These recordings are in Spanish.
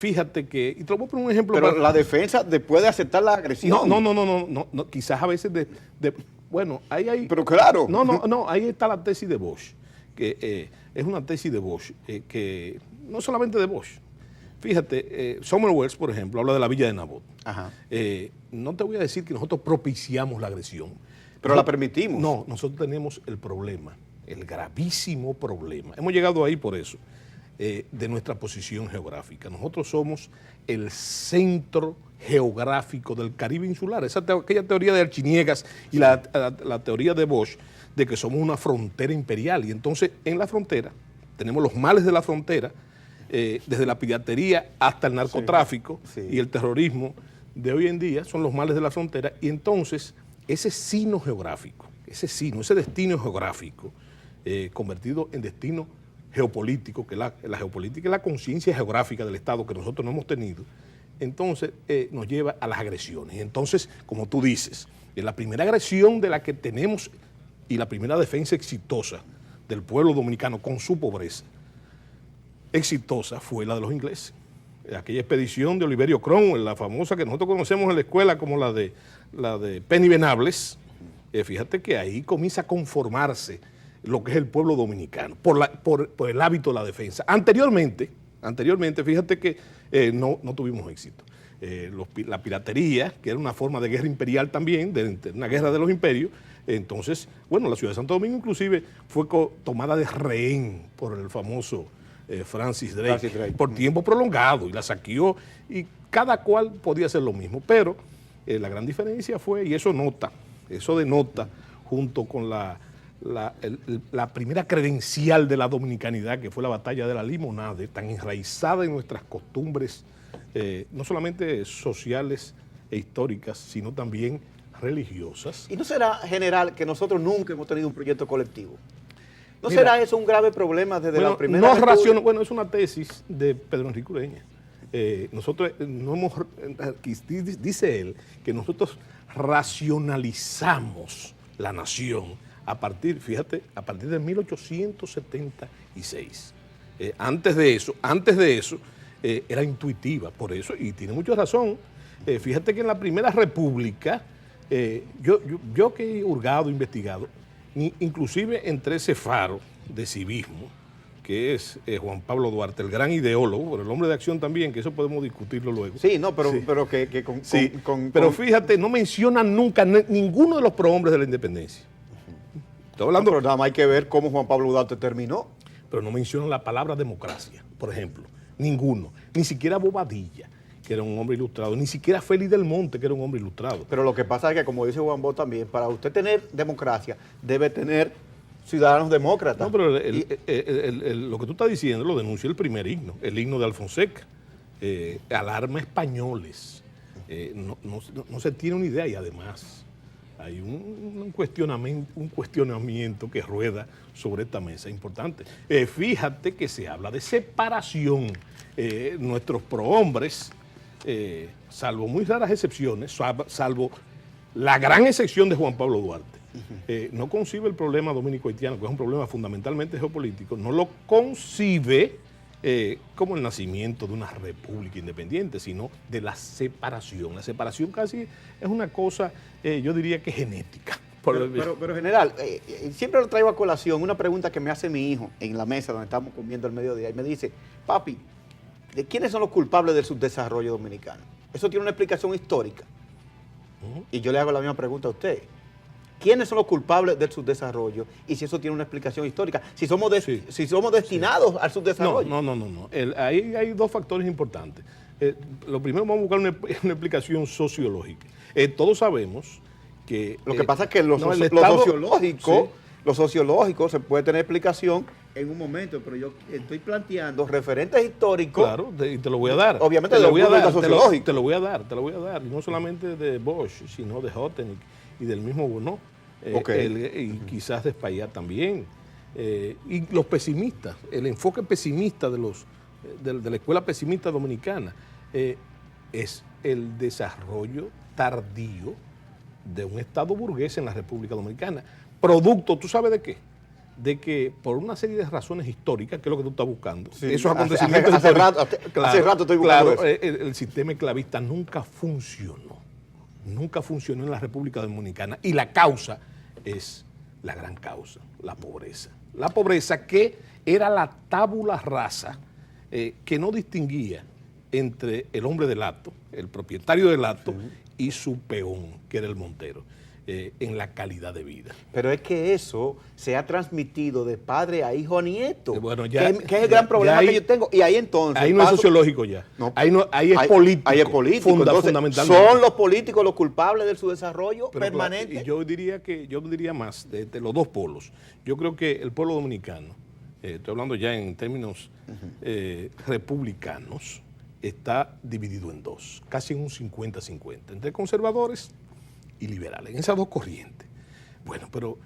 Fíjate que, y te lo voy a poner un ejemplo. Pero la defensa después de aceptar la agresión. No, quizás a veces bueno, ahí hay... Pero claro. No, ahí está la tesis de Bosch, que es una tesis de Bosch, que no solamente de Bosch. Fíjate, Sommerwells, por ejemplo, habla de la villa de Nabot. Ajá. No te voy a decir que nosotros propiciamos la agresión. Pero la permitimos. No, nosotros tenemos el problema, el gravísimo problema. Hemos llegado ahí por eso. De nuestra posición geográfica. Nosotros somos el centro geográfico del Caribe insular. Aquella teoría de Archiniegas y la teoría de Bosch de que somos una frontera imperial. Y entonces en la frontera tenemos los males de la frontera, desde la piratería hasta el narcotráfico y el terrorismo de hoy en día son los males de la frontera. Y entonces ese sino geográfico, ese destino geográfico convertido en destino geopolítico, que la geopolítica es la conciencia geográfica del Estado que nosotros no hemos tenido, entonces nos lleva a las agresiones. Y entonces, como tú dices, la primera agresión de la que tenemos y la primera defensa exitosa del pueblo dominicano con su pobreza, exitosa, fue la de los ingleses. Aquella expedición de Oliverio Cromwell, la famosa que nosotros conocemos en la escuela como la de Penny Venables, fíjate que ahí comienza a conformarse lo que es el pueblo dominicano, por el hábito de la defensa. Anteriormente, fíjate que no tuvimos éxito. La piratería, que era una forma de guerra imperial también, de una guerra de los imperios, entonces, bueno, la ciudad de Santo Domingo inclusive fue tomada de rehén por el famoso Francis Drake por tiempo prolongado, y la saqueó, y cada cual podía hacer lo mismo, pero la gran diferencia fue, y eso denota, junto con la primera credencial de la dominicanidad, que fue la batalla de la Limonade, tan enraizada en nuestras costumbres, no solamente sociales e históricas, sino también religiosas. ¿Y no será, general, que nosotros nunca hemos tenido un proyecto colectivo? ¿No será eso un grave problema desde la primera república? Bueno, es una tesis de Pedro Enrique Ureña. Nosotros no hemos, dice él, que nosotros racionalizamos la nación a partir de 1876. Antes de eso, era intuitiva, por eso, y tiene mucha razón. Fíjate que en la Primera República, yo que he hurgado, investigado, inclusive entre ese faro de civismo, que es Juan Pablo Duarte, el gran ideólogo, pero el hombre de acción también, que eso podemos discutirlo luego. Sí, no, pero pero fíjate, no menciona nunca ninguno de los prohombres de la independencia. Estoy hablando, pero nada más hay que ver cómo Juan Pablo Duarte terminó. Pero no menciona la palabra democracia, por ejemplo. Ninguno. Ni siquiera Bobadilla, que era un hombre ilustrado. Ni siquiera Félix del Monte, que era un hombre ilustrado. Pero lo que pasa es que, como dice Juan Bo también, para usted tener democracia, debe tener ciudadanos demócratas. No, pero lo que tú estás diciendo lo denuncia el primer himno, el himno de Alfonseca. Alarma españoles. No se tiene una idea, y además hay un cuestionamiento que rueda sobre esta mesa importante. Fíjate que se habla de separación. Nuestros prohombres, salvo muy raras excepciones, salvo la gran excepción de Juan Pablo Duarte, no concibe el problema dominico-haitiano, que es un problema fundamentalmente geopolítico, no lo concibe como el nacimiento de una república independiente, sino de la separación. La separación casi es una cosa, yo diría que genética. Pero general, siempre lo traigo a colación una pregunta que me hace mi hijo en la mesa donde estamos comiendo al mediodía, y me dice: papi, ¿de quiénes son los culpables del subdesarrollo dominicano? Eso tiene una explicación histórica. Y yo le hago la misma pregunta a usted. ¿Quiénes son los culpables del subdesarrollo? Y si eso tiene una explicación histórica, si somos destinados al subdesarrollo. No. Ahí hay dos factores importantes. Lo primero, vamos a buscar una explicación sociológica. Todos sabemos que... Lo que pasa es que lo sociológico se puede tener explicación en un momento, pero yo estoy planteando referentes históricos. Claro, y te lo voy a dar. Obviamente te lo voy a dar. Y no solamente de Bosch, sino de Hottenich y del mismo Bono, y quizás de Espaillat también. Y los pesimistas, el enfoque pesimista de la escuela pesimista dominicana, es el desarrollo tardío de un Estado burgués en la República Dominicana. Producto, ¿tú sabes de qué? de que por una serie de razones históricas, que es lo que tú estás buscando, Sí, esos acontecimientos hace históricos, hace rato estoy buscando claro, eso. el sistema esclavista nunca funcionó en la República Dominicana, y la causa es la gran causa, la pobreza. La pobreza que era la tabula rasa que no distinguía entre el hombre del acto, el propietario del acto, y su peón, que era el montero, en la calidad de vida. Pero es que eso se ha transmitido de padre a hijo a nieto, Bueno, ya, que es el gran problema que yo tengo. Y ahí entonces... Ahí no es sociológico ya. No, ahí es político. Ahí es político. Entonces, fundamentalmente. ¿son los políticos los culpables de su desarrollo Pero, permanente? y yo diría más de los dos polos. Yo creo que el pueblo dominicano, estoy hablando ya en términos republicanos, está dividido en dos, casi en un 50-50, entre conservadores y liberales, en esas dos corrientes. Bueno, pero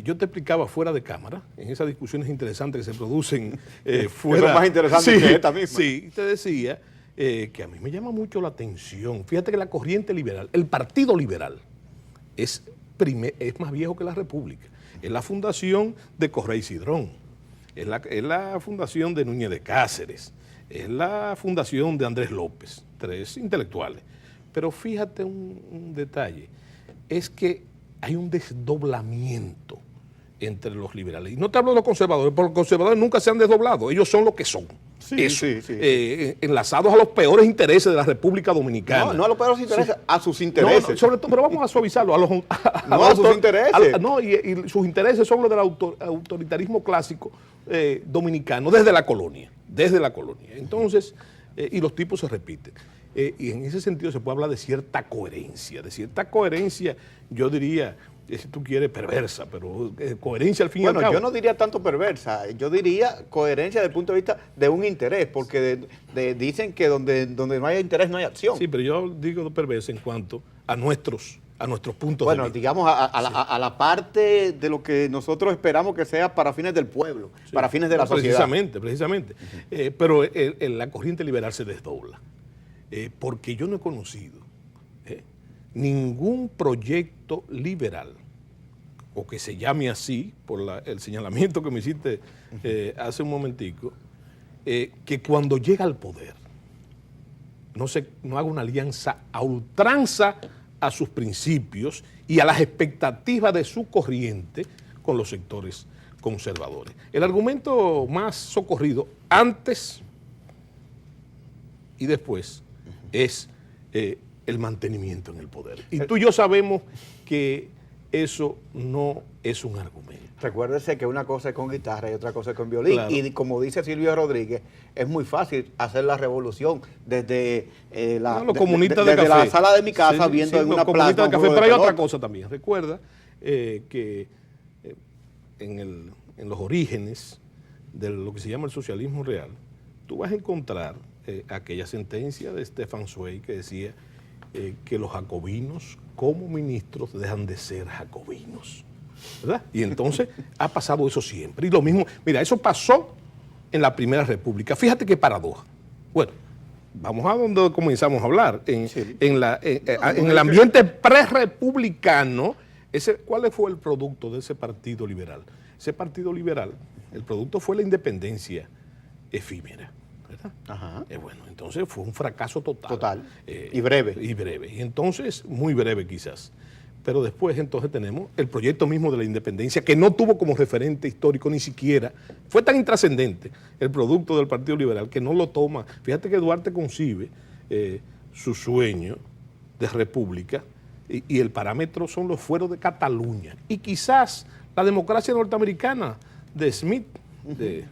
yo te explicaba fuera de cámara, en esas discusiones interesantes que se producen fuera. Eso es más interesante que esta misma. Sí, te decía que a mí me llama mucho la atención. Fíjate que la corriente liberal, el Partido Liberal, es más viejo que la República. Es la fundación de Correy y Cidrón, es la fundación de Núñez de Cáceres, es la fundación de Andrés López, tres intelectuales. Pero fíjate un detalle, es que hay un desdoblamiento entre los liberales. Y no te hablo de los conservadores, porque los conservadores nunca se han desdoblado, ellos son lo que son. Sí, Eso, sí. Enlazados a los peores intereses de la República Dominicana. No a los peores intereses, sí. A sus intereses. No, sobre todo, pero vamos a suavizarlo. A sus intereses. Y sus intereses son los del autoritarismo clásico dominicano, desde la colonia. Entonces, y los tipos se repiten. Y en ese sentido se puede hablar de cierta coherencia. Yo diría, si tú quieres, perversa, pero coherencia al fin y al cabo. Bueno, yo no diría tanto perversa, yo diría coherencia desde el punto de vista de un interés, porque dicen que donde no hay interés no hay acción. Sí, pero yo digo perversa en cuanto a nuestros puntos de vista. Bueno, digamos a la parte de lo que nosotros esperamos que sea para fines del pueblo, sí, para fines de la sociedad. Precisamente. Pero la corriente liberal se desdobla. Porque yo no he conocido ningún proyecto liberal, o que se llame así, por el señalamiento que me hiciste hace un momentico, que cuando llega al poder no haga una alianza a ultranza a sus principios y a las expectativas de su corriente con los sectores conservadores. El argumento más socorrido antes y después es el mantenimiento en el poder. Y tú y yo sabemos que eso no es un argumento. Recuérdese que una cosa es con guitarra y otra cosa es con violín. Claro. Y como dice Silvio Rodríguez, es muy fácil hacer la revolución desde la sala de mi casa, viendo en una plaza. De café, pero hay otra cosa también. Recuerda que en los orígenes de lo que se llama el socialismo real, tú vas a encontrar aquella sentencia de Stefan Zweig que decía que los jacobinos como ministros dejan de ser jacobinos, ¿verdad? Y entonces ha pasado eso siempre. Y lo mismo, mira, eso pasó en la Primera República. Fíjate qué paradoja. Bueno, vamos a donde comenzamos a hablar. En el ambiente prerepublicano, ¿cuál fue el producto de ese partido liberal? Ese partido liberal, el producto fue la independencia efímera. ¿Verdad? Ajá. Bueno, entonces fue un fracaso total. Total. Y breve. Y entonces, muy breve quizás. Pero después entonces tenemos el proyecto mismo de la independencia, que no tuvo como referente histórico ni siquiera, fue tan intrascendente el producto del Partido Liberal que no lo toma. Fíjate que Duarte concibe su sueño de república y el parámetro son los fueros de Cataluña. Y quizás la democracia norteamericana de Smith, de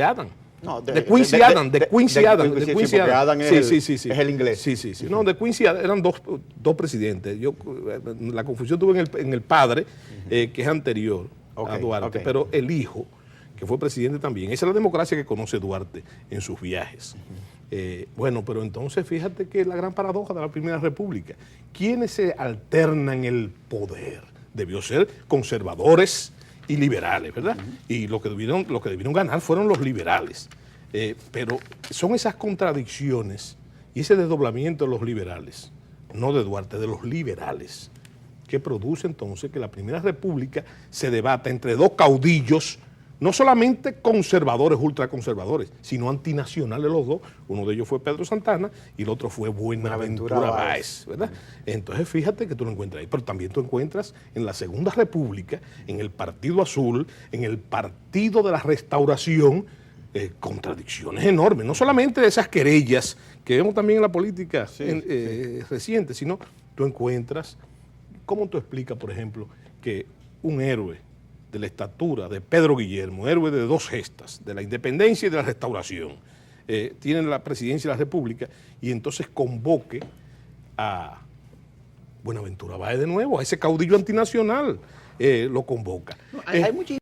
Adam. No, de Quincy Adams. De Quincy Adams. Es el inglés. Sí. No, de Quincy Adams eran dos presidentes. La confusión tuve en el padre, que es anterior a Duarte, pero el hijo, que fue presidente también. Esa es la democracia que conoce Duarte en sus viajes. Bueno, pero entonces fíjate que la gran paradoja de la Primera República. ¿Quiénes se alternan el poder? Debió ser conservadores y liberales, ¿verdad? Y lo que debieron ganar fueron los liberales. Pero son esas contradicciones y ese desdoblamiento de los liberales, no de Duarte, de los liberales, que produce entonces que la Primera República se debata entre dos caudillos, no solamente conservadores, ultraconservadores, sino antinacionales los dos. Uno de ellos fue Pedro Santana y el otro fue Buenaventura Báez, ¿verdad? Entonces fíjate que tú lo encuentras ahí, pero también tú encuentras en la Segunda República, en el Partido Azul, en el Partido de la Restauración, contradicciones enormes, no solamente de esas querellas que vemos también en la política reciente, sino tú encuentras, ¿cómo tú explicas, por ejemplo, que un héroe de la estatura de Pedro Guillermo, héroe de dos gestas, de la independencia y de la restauración, tiene la presidencia de la República y entonces convoque a Buenaventura Báez de nuevo, a ese caudillo antinacional, lo convoca? Hay mucha